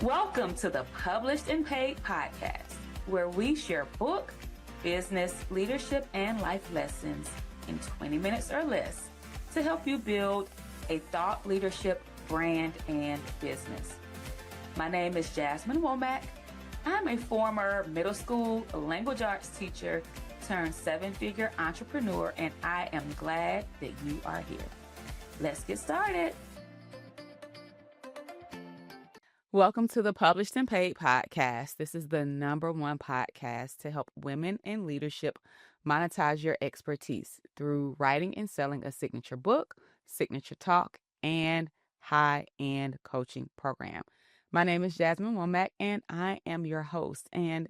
Welcome to the Published and Paid podcast, where we share book, business, leadership, and life lessons in 20 minutes or less to help you build a thought leadership brand and business. My name is Jasmine Womack. I'm a former middle school language arts teacher turned seven-figure entrepreneur, and I am glad that you are here. Let's get started. Welcome to the Published and Paid podcast. This is the #1 podcast to help women in leadership monetize your expertise through writing and selling a signature book, signature talk, and high-end coaching program. My name is Jasmine Womack, and I am your host. And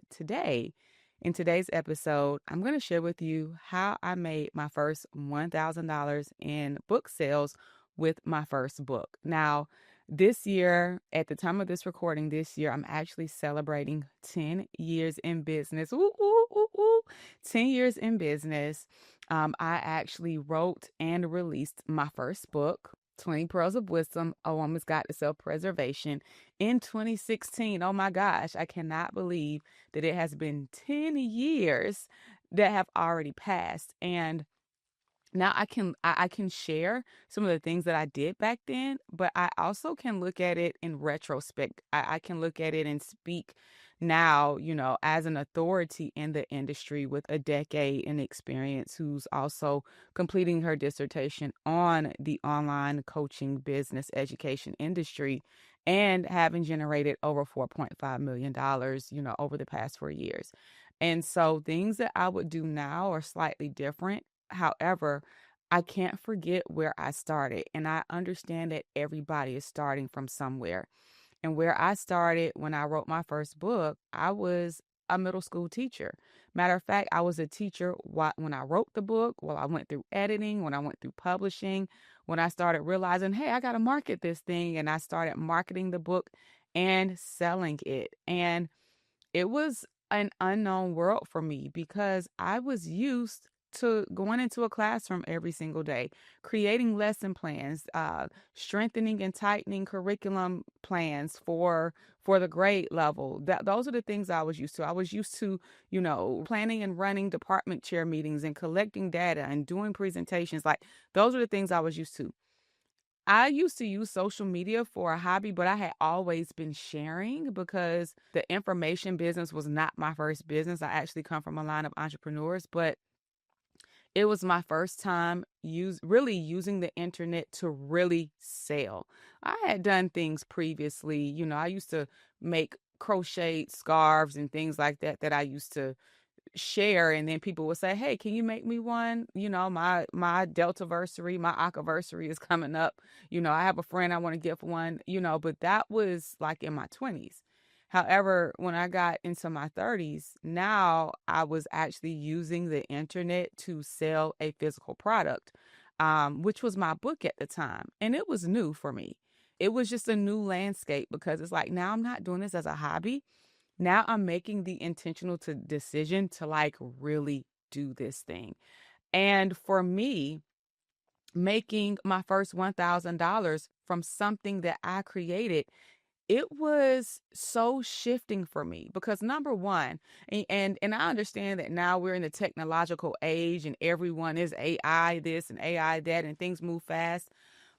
in today's episode, I'm going to share with you how I made my first $1,000 in book sales with my first book. Now, this year, at the time of this recording this year, I'm actually celebrating 10 years in business. Ooh, ooh, ooh, ooh. 10 years in business. I actually wrote and released my first book, 20 Pearls of Wisdom, A Woman's Guide to Self-Preservation, in 2016. Oh my gosh, I cannot believe that it has been 10 years that have already passed. And now I can share some of the things that I did back then, but I also can look at it in retrospect. I can look at it and speak now, as an authority in the industry with a decade in experience, who's also completing her dissertation on the online coaching business education industry and having generated over $4.5 million, over the past 4 years. And so things that I would do now are slightly different. However, I can't forget where I started, and I understand that everybody is starting from somewhere. And where I started when I wrote my first book, I was a middle school teacher. Matter of fact, I was a teacher when I wrote the book, while I went through editing, when I went through publishing, when I started realizing, hey, I got to market this thing, and I started marketing the book and selling it. And it was an unknown world for me because I was used to going into a classroom every single day, creating lesson plans, strengthening and tightening curriculum plans for the grade level. Those are the things I was used to. I was used to, planning and running department chair meetings and collecting data and doing presentations. Like, those are the things I was used to. I used to use social media for a hobby, but I had always been sharing because the information business was not my first business. I actually come from a line of entrepreneurs, but it was my first time really using the internet to really sell. I had done things previously. I used to make crocheted scarves and things like that I used to share, and then people would say, hey, can you make me one? My Deltaversary, my Akaversary is coming up. I have a friend I want to gift one, but that was like in my 20s. However, when I got into my 30s, now I was actually using the internet to sell a physical product, which was my book at the time. And it was new for me. It was just a new landscape because it's like, now I'm not doing this as a hobby. Now I'm making the intentional decision to really do this thing. And for me, making my first $1,000 from something that I created, it was so shifting for me because number one, and I understand that now we're in the technological age and everyone is AI this and AI that and things move fast.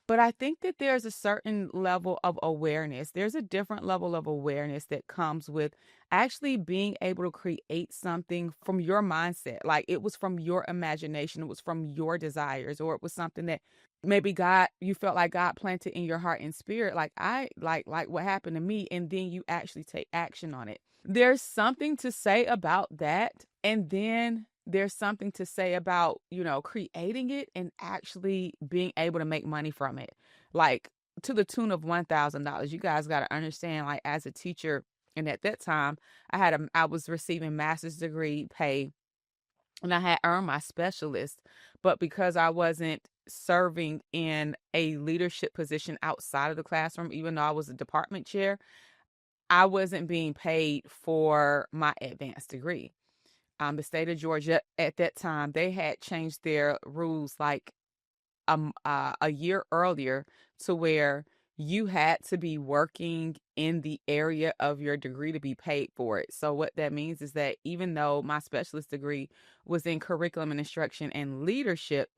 But I think that there's a certain level of awareness. There's a different level of awareness that comes with actually being able to create something from your mindset. Like, it was from your imagination, it was from your desires, or it was something that maybe you felt like God planted in your heart and spirit, like what happened to me, and then you actually take action on it. There's something to say about that. And then there's something to say about, creating it and actually being able to make money from it, like to the tune of $1,000. You guys got to understand, like, as a teacher, and at that time, I was receiving master's degree pay, and I had earned my specialist, but because I wasn't serving in a leadership position outside of the classroom, even though I was a department chair, I wasn't being paid for my advanced degree. The state of Georgia at that time, they had changed their rules like a year earlier to where you had to be working in the area of your degree to be paid for it. So what that means is that even though my specialist degree was in curriculum and instruction and leadership,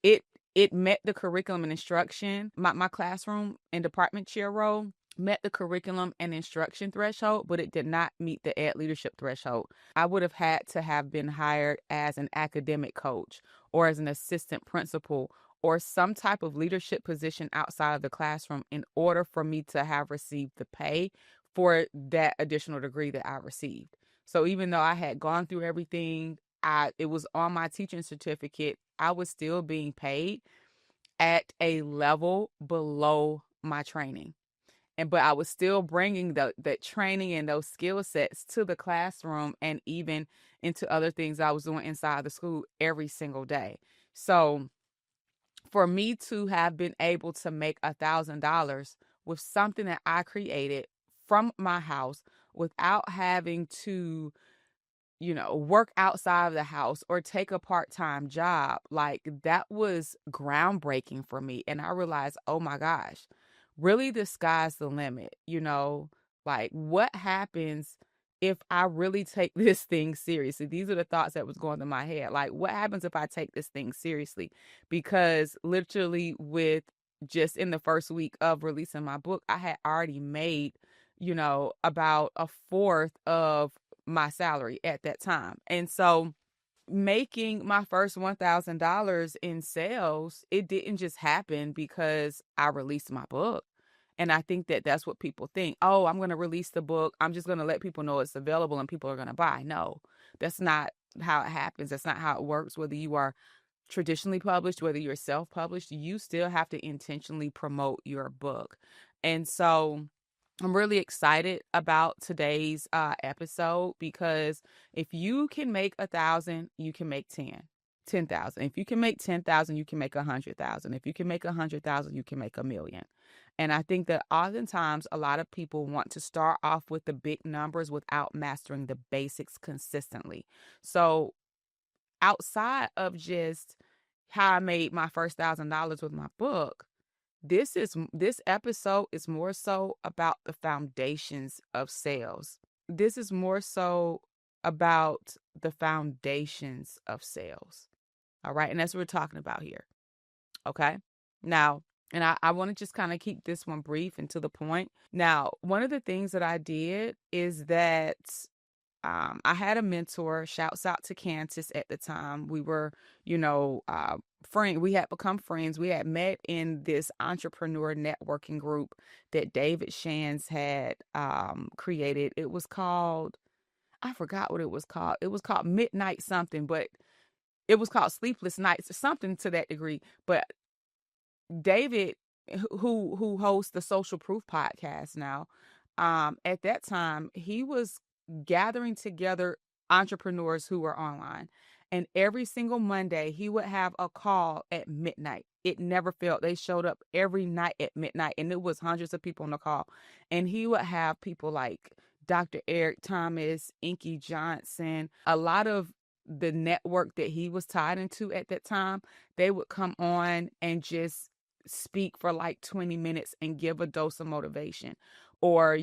it it met the curriculum and instruction. My classroom and department chair role met the curriculum and instruction threshold, but it did not meet the ed leadership threshold. I would have had to have been hired as an academic coach or as an assistant principal or some type of leadership position outside of the classroom in order for me to have received the pay for that additional degree that I received. So even though I had gone through everything, it was on my teaching certificate, I was still being paid at a level below my training. But I was still bringing that training and those skill sets to the classroom and even into other things I was doing inside the school every single day. So for me to have been able to make $1,000 with something that I created from my house without having to work outside of the house or take a part-time job, like that was groundbreaking for me. And I realized, oh my gosh, really the sky's the limit, like what happens if I really take this thing seriously? These are the thoughts that was going through my head. Like, what happens if I take this thing seriously? Because literally with just in the first week of releasing my book, I had already made, about a fourth of my salary at that time. And so making my first $1,000 in sales, it didn't just happen because I released my book. And I think that that's what people think. Oh, I'm going to release the book. I'm just going to let people know it's available and people are going to buy. No, that's not how it happens. That's not how it works. Whether you are traditionally published, whether you're self-published, you still have to intentionally promote your book. And so I'm really excited about today's episode because if you can make 1,000, you can make 10,000. If you can make 10,000, you can make 100,000. If you can make 100,000, you can make 1,000,000. And I think that oftentimes a lot of people want to start off with the big numbers without mastering the basics consistently. So outside of just how I made my first $1,000 with my book, this episode is more so about the foundations of sales. This is more so about the foundations of sales. All right. And that's what we're talking about here. Okay. Now, and I want to just kind of keep this one brief and to the point. Now, one of the things that I did is that I had a mentor. Shouts out to Candace at the time. We were, friends. We had become friends. We had met in this entrepreneur networking group that David Shands had created. It was called, I forgot what it was called. It was called Midnight something, but it was called Sleepless Nights or something to that degree. But David, who hosts the Social Proof podcast now, at that time he was gathering together entrepreneurs who were online, and every single Monday he would have a call at midnight. It never failed. They showed up every night at midnight, and it was hundreds of people on the call. And he would have people like Dr. Eric Thomas, Inky Johnson, a lot of the network that he was tied into at that time. They would come on and just speak for like 20 minutes and give a dose of motivation. Or,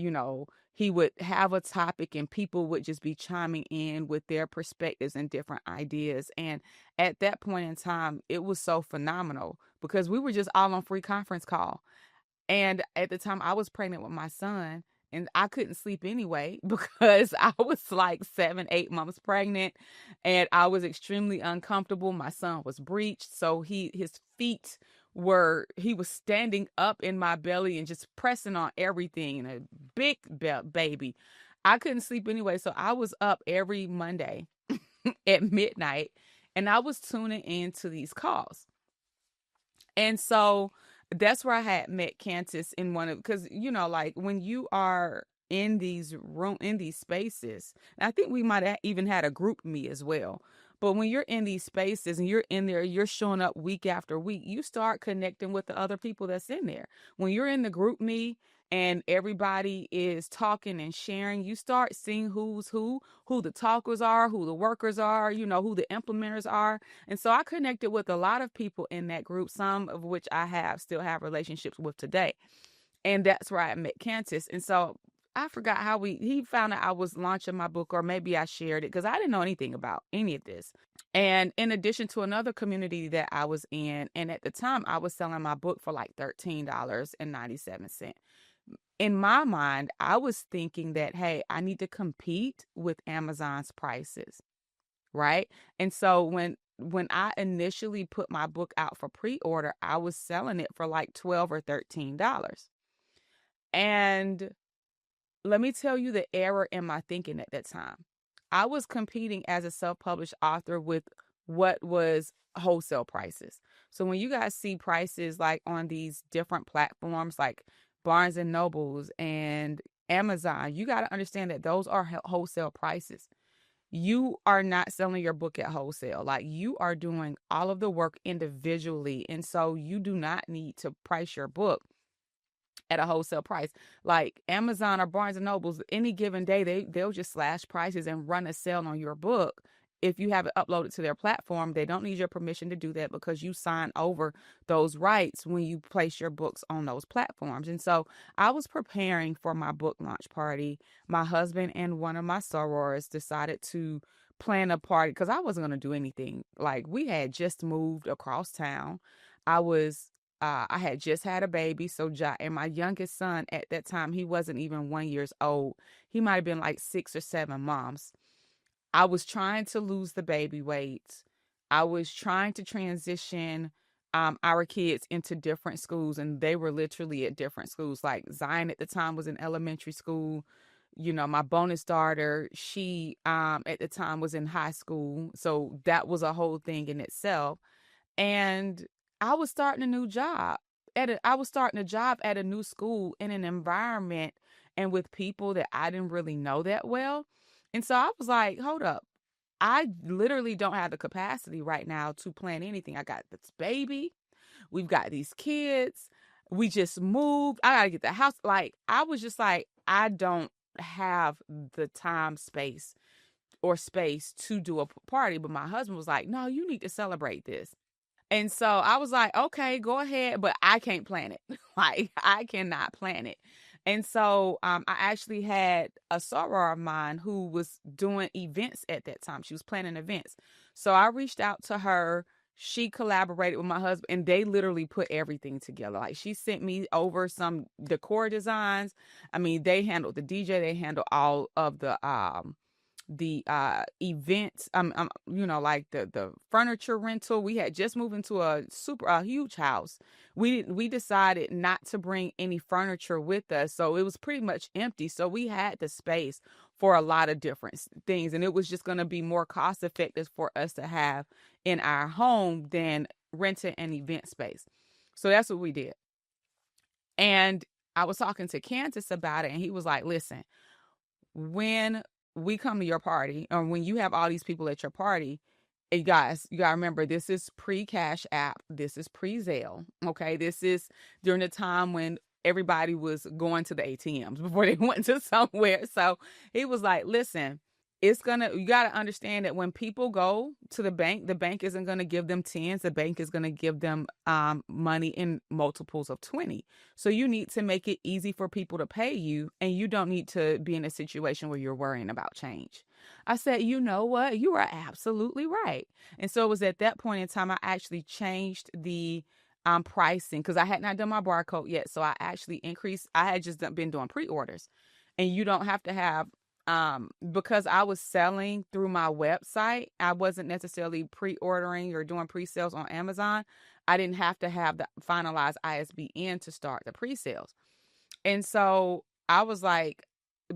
he would have a topic and people would just be chiming in with their perspectives and different ideas. And at that point in time, it was so phenomenal because we were just all on free conference call. And at the time I was pregnant with my son and I couldn't sleep anyway because I was like 7, 8 months pregnant and I was extremely uncomfortable. My son was breached. So his feet he was standing up in my belly and just pressing on everything and a big baby. I couldn't sleep anyway. So I was up every Monday at midnight and I was tuning into these calls. And so that's where I had met Candace in one of, because, like when you are in these spaces, and I think we might have even had a group me as well. But when you're in these spaces and you're in there, you're showing up week after week, you start connecting with the other people that's in there. When you're in the group me and everybody is talking and sharing, you start seeing who's who the talkers are, who the workers are, who the implementers are. And so I connected with a lot of people in that group, some of which I still have relationships with today. And that's where I met Cantus. And so I forgot how he found out I was launching my book, or maybe I shared it because I didn't know anything about any of this. And in addition to another community that I was in, and at the time I was selling my book for like $13.97. In my mind, I was thinking that, hey, I need to compete with Amazon's prices, right? And so when I initially put my book out for pre-order, I was selling it for like $12 or $13. And let me tell you the error in my thinking at that time. I was competing as a self-published author with what was wholesale prices. So when you guys see prices like on these different platforms like Barnes and Nobles and Amazon, you got to understand that those are wholesale prices. You are not selling your book at wholesale. Like, you are doing all of the work individually. And so you do not need to price your book at a wholesale price. Like Amazon or Barnes and Nobles, any given day, they'll just slash prices and run a sale on your book. If you have it uploaded to their platform, they don't need your permission to do that because you sign over those rights when you place your books on those platforms. And so I was preparing for my book launch party. My husband and one of my sorors decided to plan a party because I wasn't going to do anything. Like, we had just moved across town. I had just had a baby, so and my youngest son at that time, he wasn't even 1 year old. He might have been like 6 or 7 months. I was trying to lose the baby weight. I was trying to transition our kids into different schools, and they were literally at different schools. Like, Zion at the time was in elementary school. You know, my bonus daughter, she at the time was in high school. So that was a whole thing in itself. And I was starting a new job. I was starting a job at a new school in an environment and with people that I didn't really know that well. And so I was like, hold up. I literally don't have the capacity right now to plan anything. I got this baby. We've got these kids. We just moved. I got to get the house. Like, I was just like, I don't have the time, space, or space to do a party. But my husband was like, no, you need to celebrate this. And so I was like, okay, go ahead, but I can't plan it. Like, I cannot plan it. And so I actually had a soror of mine who was doing events at that time. She was planning events. So I reached out to her. She collaborated with my husband, and they literally put everything together. Like, she sent me over some decor designs. I mean, they handled the DJ, they handled all of the events, like the furniture rental. We had just moved into a huge house. We decided not to bring any furniture with us, so it was pretty much empty. So we had the space for a lot of different things, and it was just going to be more cost effective for us to have in our home than renting an event space. So that's what we did. And I was talking to Candace about it, and he was like, listen, when we come to your party, or when you have all these people at your party, you guys, you gotta remember, this is pre-Cash App, this is pre-Zelle, okay? This is during the time when everybody was going to the ATMs before they went to somewhere. So he was like, listen, you gotta understand that when people go to the bank isn't gonna give them tens, the bank is gonna give them money in multiples of 20. So you need to make it easy for people to pay you, and you don't need to be in a situation where you're worrying about change. I said, you know what? You are absolutely right. And so it was at that point in time I actually changed the pricing, because I had not done my barcode yet. So I actually increased. I had just been doing pre-orders, and you don't have to have because I was selling through my website. I wasn't necessarily pre-ordering or doing pre-sales on Amazon. I didn't have to have the finalized ISBN to start the pre-sales. And so I was like,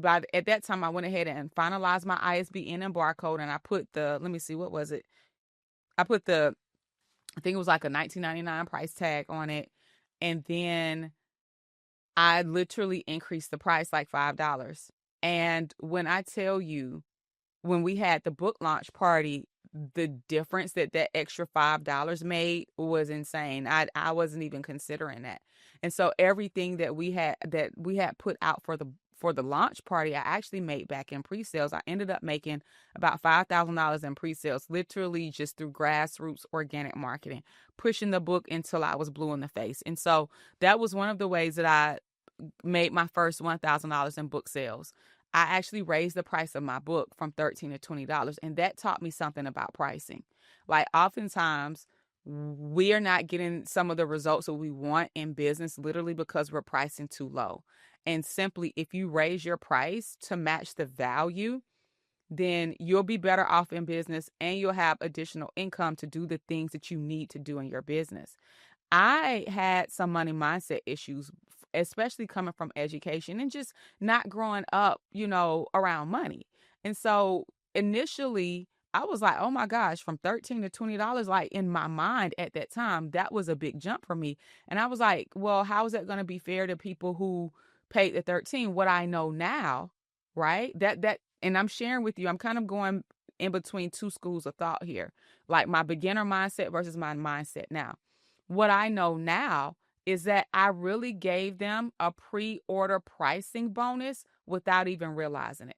at that time, I went ahead and finalized my ISBN and barcode, and I put let me see, what was it? I put I think it was like a $19.99 price tag on it. And then I literally increased the price like $5. And when I tell you, when we had the book launch party, the difference that extra $5 made was insane. I wasn't even considering that. And so everything that we had put out for the launch party, I actually made back in pre-sales. I ended up making about $5,000 in pre-sales, literally just through grassroots organic marketing, pushing the book until I was blue in the face. And so that was one of the ways that I made my first $1,000 in book sales, I actually raised the price of my book from $13 to $20. And that taught me something about pricing. Like oftentimes we are not getting some of the results that we want in business literally because we're pricing too low. And simply, if you raise your price to match the value, then you'll be better off in business and you'll have additional income to do the things that you need to do in your business. I had some money mindset issues, especially coming from education and just not growing up, around money. And so initially, I was like, oh my gosh, from $13 to $20, like in my mind at that time, that was a big jump for me. And I was like, well, how is that going to be fair to people who paid the 13? What I know now, right? And I'm sharing with you, I'm kind of going in between two schools of thought here, like my beginner mindset versus my mindset now. What I know now is that I really gave them a pre-order pricing bonus without even realizing it.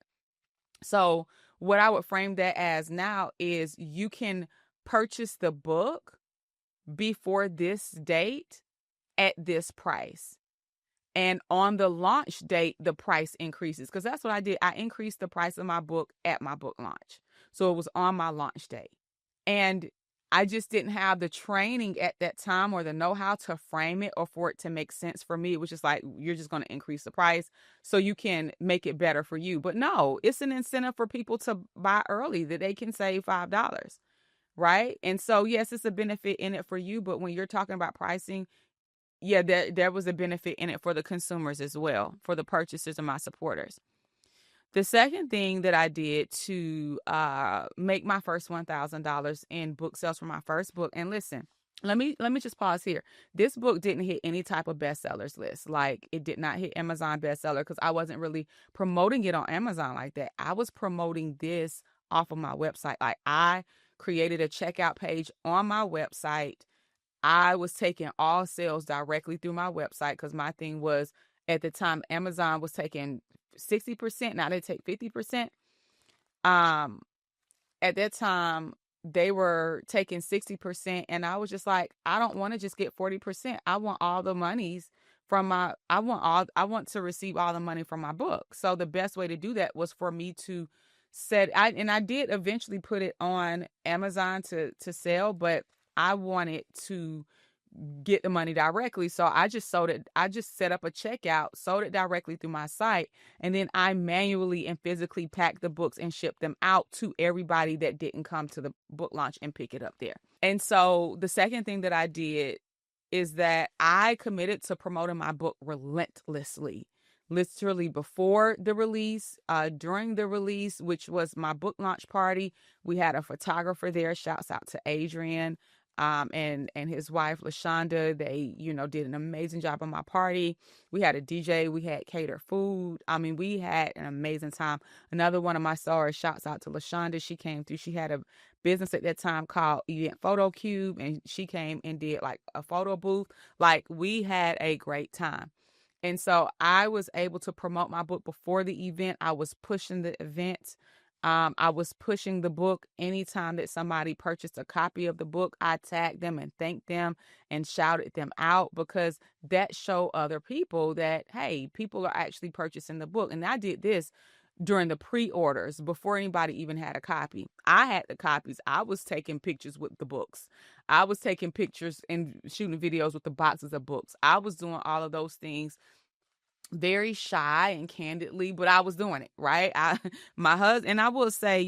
So what I would frame that as now is you can purchase the book before this date at this price. And on the launch date, the price increases, because that's what I did. I increased the price of my book at my book launch. So it was on my launch date. And I just didn't have the training at that time or the know-how to frame it or for it to make sense for me. It was just like, you're just going to increase the price so you can make it better for you. But no, it's an incentive for people to buy early that they can save $5, right? And so, yes, it's a benefit in it for you. But when you're talking about pricing, yeah, there was a benefit in it for the consumers as well, for the purchasers and my supporters. The second thing that I did to make my first $1,000 in book sales for my first book, and listen, let me just pause here. This book didn't hit any type of bestsellers list. Like, it did not hit Amazon bestseller because I wasn't really promoting it on Amazon like that. I was promoting this off of my website. Like, I created a checkout page on my website. I was taking all sales directly through my website because my thing was, at the time, Amazon was taking 60%. Now they take 50%. At that time, they were taking 60%. And I was just like, I don't want to just get 40%. I want all the monies from I want to receive all the money from my book. So the best way to do that was for me to I did eventually put it on Amazon to sell, but I wanted to get the money directly. So I just set up a checkout, sold it directly through my site, and then I manually and physically packed the books and shipped them out to everybody that didn't come to the book launch and pick it up there. And so the second thing that I did is that I committed to promoting my book relentlessly. Literally before the release, during the release, which was my book launch party, we had a photographer there. Shouts out to Adrian. And his wife LaShonda. They did an amazing job on my party. We had a DJ, we had catered food. I mean, we had an amazing time. Another one of my stars, shouts out to LaShonda. She came through. She had a business at that time called Event Photo Cube, and she came and did like a photo booth. Like, we had a great time. And so I was able to promote my book before the event. I was pushing the event. I was pushing the book. Anytime that somebody purchased a copy of the book, I tagged them and thanked them and shouted them out, because that showed other people that, hey, people are actually purchasing the book. And I did this during the pre-orders before anybody even had a copy. I had the copies. I was taking pictures with the books. I was taking pictures and shooting videos with the boxes of books. I was doing all of those things very shy and candidly, but I was doing it, right? My husband, and I will say,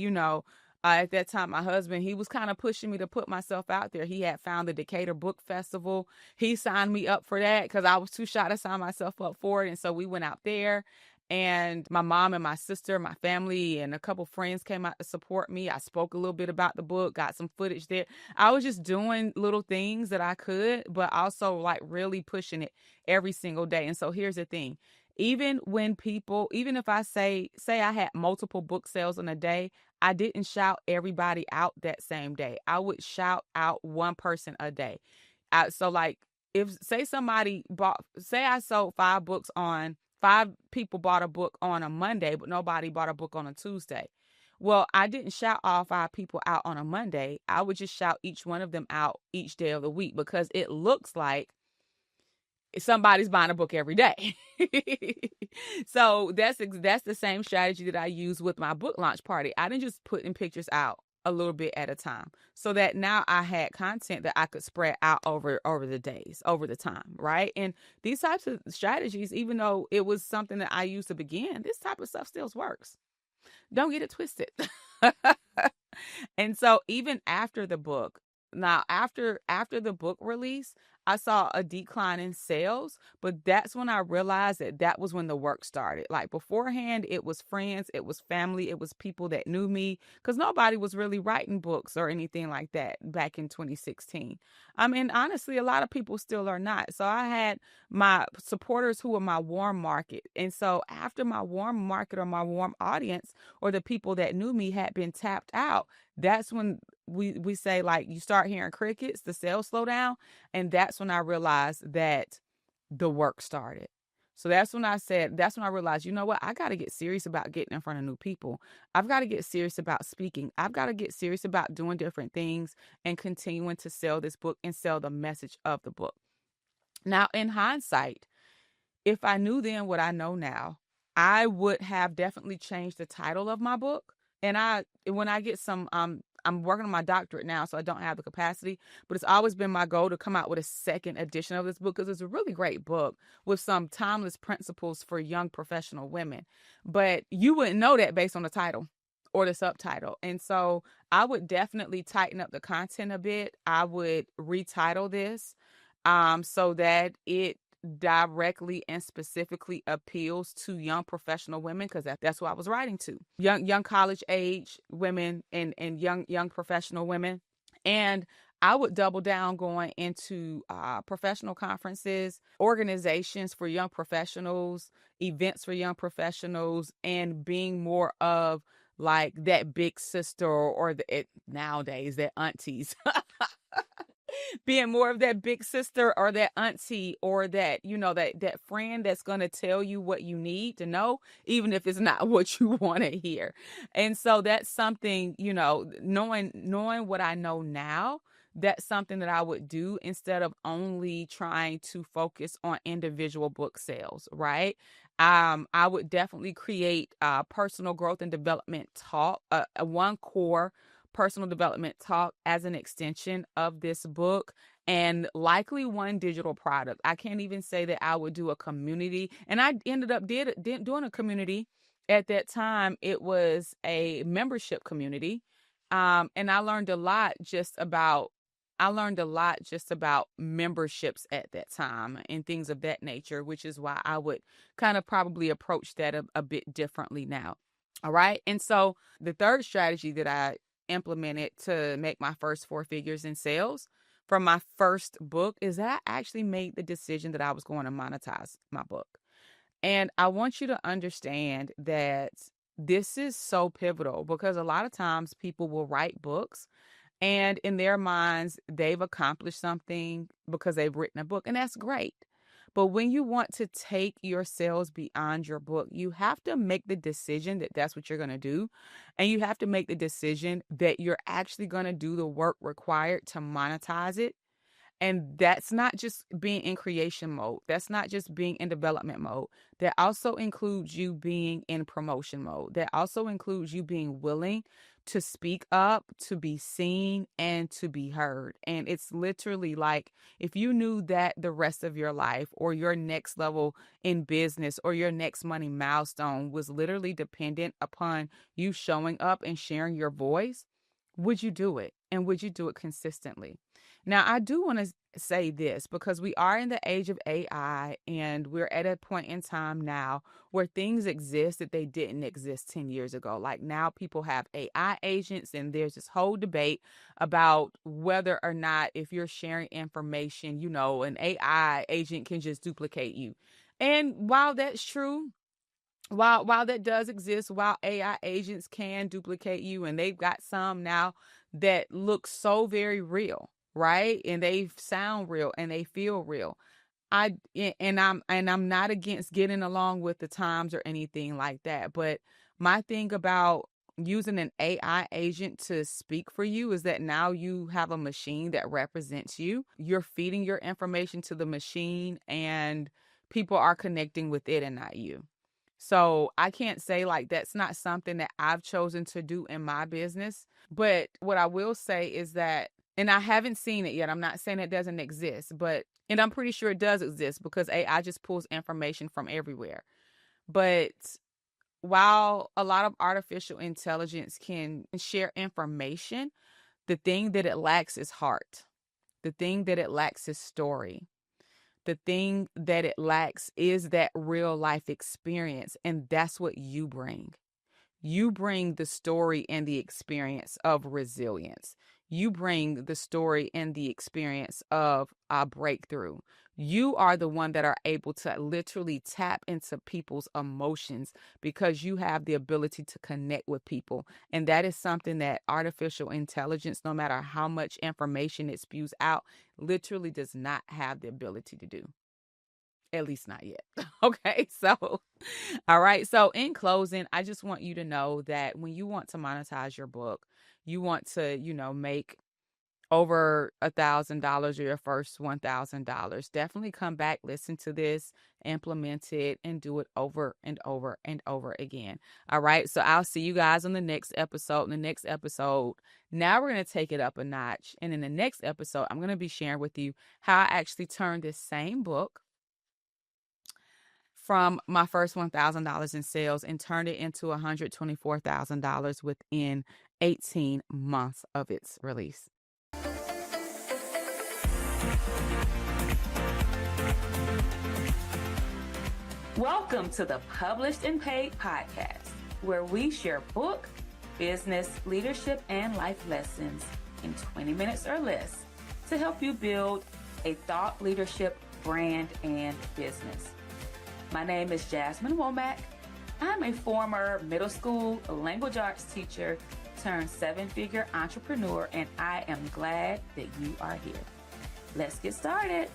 at that time, my husband, he was kind of pushing me to put myself out there. He had found the Decatur Book Festival. He signed me up for that because I was too shy to sign myself up for it. And so we went out there, and my mom and my sister, my family, and a couple friends came out to support me. I spoke a little bit about the book, got some footage there. I was just doing little things that I could, but also like really pushing it every single day. And so here's the thing. Even if I say I had multiple book sales in a day, I didn't shout everybody out that same day. I would shout out one person a day. So like, if say I sold 5 people bought a book on a Monday, but nobody bought a book on a Tuesday. Well, I didn't shout all 5 people out on a Monday. I would just shout each one of them out each day of the week, because it looks like somebody's buying a book every day. So that's the same strategy that I use with my book launch party. I didn't just put in pictures out a little bit at a time, so that now I had content that I could spread out over the days, over the time, right? And these types of strategies, even though it was something that I used to begin, this type of stuff still works. Don't get it twisted. And so even after the book, now after the book release, I saw a decline in sales, but that's when I realized that that was when the work started. Like beforehand, it was friends, it was family, it was people that knew me, because nobody was really writing books or anything like that back in 2016. I mean, honestly, a lot of people still are not. So I had my supporters who were my warm market. And so after my warm market or my warm audience or the people that knew me had been tapped out, that's when we say, like, you start hearing crickets, the sales slow down. And that's when I realized that the work started. So that's when I realized, you know what? I got to get serious about getting in front of new people. I've got to get serious about speaking. I've got to get serious about doing different things and continuing to sell this book and sell the message of the book. Now, in hindsight, if I knew then what I know now, I would have definitely changed the title of my book. And when I get some, I'm working on my doctorate now, so I don't have the capacity, but it's always been my goal to come out with a second edition of this book, because it's a really great book with some timeless principles for young professional women. But you wouldn't know that based on the title or the subtitle. And so I would definitely tighten up the content a bit. I would retitle this so that it directly and specifically appeals to young professional women, because that's who I was writing to. Young college age women and young professional women. And I would double down going into professional conferences, organizations for young professionals, events for young professionals, and being more of like that big sister or nowadays that aunties. Being more of that big sister or that auntie or that, that friend that's going to tell you what you need to know, even if it's not what you want to hear. And so that's something, knowing what I know now, that's something that I would do instead of only trying to focus on individual book sales, right? I would definitely create personal growth and development talk, one core personal development talk as an extension of this book, and likely one digital product. I can't even say that I would do a community, and I ended up doing a community. At that time, it was a membership community, and I learned a lot just about memberships at that time and things of that nature, which is why I would kind of probably approach that a bit differently now. All right. And so the third strategy that I implemented to make my first four figures in sales from my first book is that I actually made the decision that I was going to monetize my book. And I want you to understand that this is so pivotal, because a lot of times people will write books and in their minds, they've accomplished something because they've written a book, and that's great. But when you want to take your sales beyond your book, you have to make the decision that that's what you're going to do. And you have to make the decision that you're actually going to do the work required to monetize it. And that's not just being in creation mode. That's not just being in development mode. That also includes you being in promotion mode. That also includes you being willing to speak up, to be seen, and to be heard. And it's literally like if you knew that the rest of your life or your next level in business or your next money milestone was literally dependent upon you showing up and sharing your voice, would you do it? And would you do it consistently? Now, I do want to say this, because we are in the age of AI and we're at a point in time now where things exist that they didn't exist 10 years ago. Like now people have AI agents, and there's this whole debate about whether or not if you're sharing information, an AI agent can just duplicate you. And while that's true, while that does exist, while AI agents can duplicate you, and they've got some now that look so very real, right? And they sound real and they feel real. I'm not against getting along with the times or anything like that, but my thing about using an AI agent to speak for you is that now you have a machine that represents you. You're feeding your information to the machine and people are connecting with it and not you. So I can't say like that's not something that I've chosen to do in my business. But what I will say is that, and I haven't seen it yet. I'm not saying it doesn't exist, and I'm pretty sure it does exist because AI just pulls information from everywhere. But while a lot of artificial intelligence can share information, the thing that it lacks is heart. The thing that it lacks is story. The thing that it lacks is that real life experience. And that's what you bring. You bring the story and the experience of resilience. You bring the story and the experience of a breakthrough. You are the one that are able to literally tap into people's emotions because you have the ability to connect with people. And that is something that artificial intelligence, no matter how much information it spews out, literally does not have the ability to do. At least not yet. Okay. So, all right. So, in closing, I just want you to know that when you want to monetize your book, you want to, make over $1,000 or your first $1,000. Definitely come back, listen to this, implement it, and do it over and over and over again. All right. So, I'll see you guys on the next episode. In the next episode, now we're going to take it up a notch. And in the next episode, I'm going to be sharing with you how I actually turned this same book from my first $1,000 in sales and turned it into $124,000 within 18 months of its release. Welcome to the Published and Paid podcast, where we share book, business, leadership, and life lessons in 20 minutes or less to help you build a thought leadership brand and business. My name is Jasmine Womack. I'm a former middle school language arts teacher turned 7-figure entrepreneur, and I am glad that you are here. Let's get started.